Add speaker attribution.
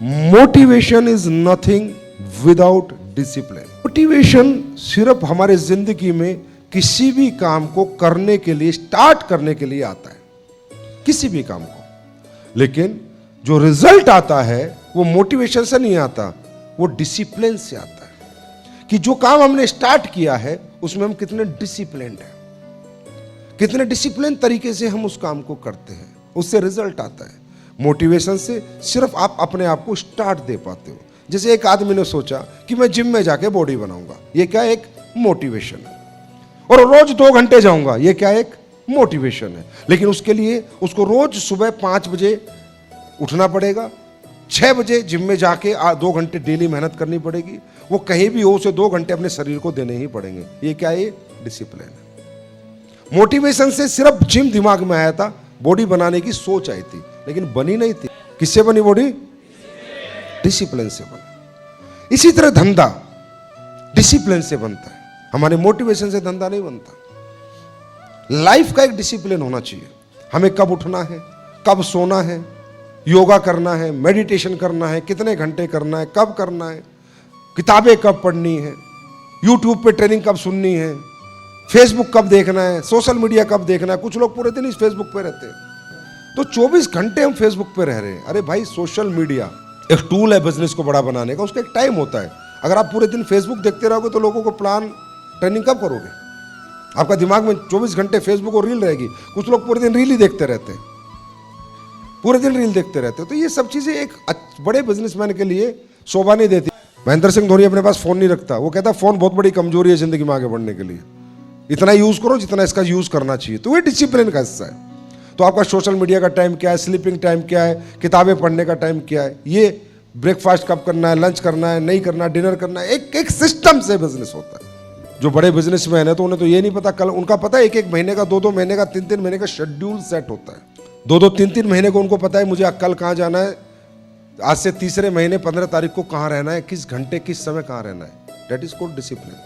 Speaker 1: Motivation is nothing without discipline. Motivation सिर्फ हमारे जिंदगी में किसी भी काम को करने के लिए, स्टार्ट करने के लिए आता है, किसी भी काम को। लेकिन जो रिजल्ट आता है वो मोटिवेशन से नहीं आता, वो डिसिप्लिन से आता है कि जो काम हमने स्टार्ट किया है उसमें हम कितने डिसिप्लिन्ड हैं, कितने डिसिप्लिन तरीके से हम उस काम को करते हैं, उससे रिजल्ट आता है। मोटिवेशन से सिर्फ आप अपने आप को स्टार्ट दे पाते हो। जैसे एक आदमी ने सोचा कि मैं जिम में जाके बॉडी बनाऊंगा, ये क्या एक मोटिवेशन है, और रोज 2 घंटे जाऊंगा, ये क्या एक मोटिवेशन है। लेकिन उसके लिए उसको रोज सुबह 5 बजे उठना पड़ेगा, 6 बजे जिम में जाके 2 घंटे डेली मेहनत करनी पड़ेगी, वो कहीं भी हो उसे 2 घंटे अपने शरीर को देने ही पड़ेंगे। ये क्या है? डिसिप्लिन है। मोटिवेशन से सिर्फ जिम दिमाग में आया था, बॉडी बनाने की सोच आई थी, लेकिन बनी नहीं थी। किससे बनी बॉडी? डिसिप्लिन से बनी। इसी तरह धंधा डिसिप्लिन से बनता है, हमारे मोटिवेशन से धंधा नहीं बनता। लाइफ का एक डिसिप्लिन होना चाहिए, हमें कब उठना है, कब सोना है, योगा करना है, मेडिटेशन करना है, कितने घंटे करना है, कब करना है, किताबें कब पढ़नी है, यूट्यूब पे ट्रेनिंग कब सुननी है, फेसबुक कब देखना है, सोशल मीडिया कब देखना है। कुछ लोग पूरे दिन इस फेसबुक पे रहते हैं, तो 24 घंटे हम फेसबुक पे रह रहे हैं। अरे भाई, सोशल मीडिया एक टूल है बिजनेस को बड़ा बनाने का, उसका एक टाइम होता है। अगर आप पूरे दिन फेसबुक देखते रहोगे तो लोगों को प्लान ट्रेनिंग कब करोगे? आपका दिमाग में 24 घंटे फेसबुक और रील रहेगी। कुछ लोग पूरे दिन रील ही देखते रहते हैं, पूरे दिन रील देखते रहते हैं। तो ये सब चीजें एक बड़े बिजनेसमैन के लिए शोभा नहीं देती। महेंद्र सिंह धोनी अपने पास फोन नहीं रखता, वो कहता फोन बहुत बड़ी कमजोरी है जिंदगी में आगे बढ़ने के लिए, इतना यूज करो जितना इसका यूज करना चाहिए। तो ये डिसिप्लिन का हिस्सा है। तो आपका सोशल मीडिया का टाइम क्या है, स्लीपिंग टाइम क्या है, किताबें पढ़ने का टाइम क्या है, ये ब्रेकफास्ट कब करना है, लंच करना है, नहीं करना, डिनर करना है, एक एक सिस्टम से बिजनेस होता है। जो बड़े बिजनेसमैन है तो उन्हें तो ये नहीं पता कल, उनका पता है एक महीने का, 2 महीने का, 3 महीने का शेड्यूल सेट होता है। 2-3 महीने को उनको पता है मुझे कल कहाँ जाना है, आज से तीसरे महीने 15 तारीख को कहाँ रहना है, किस घंटे किस समय कहाँ रहना है। That is called discipline.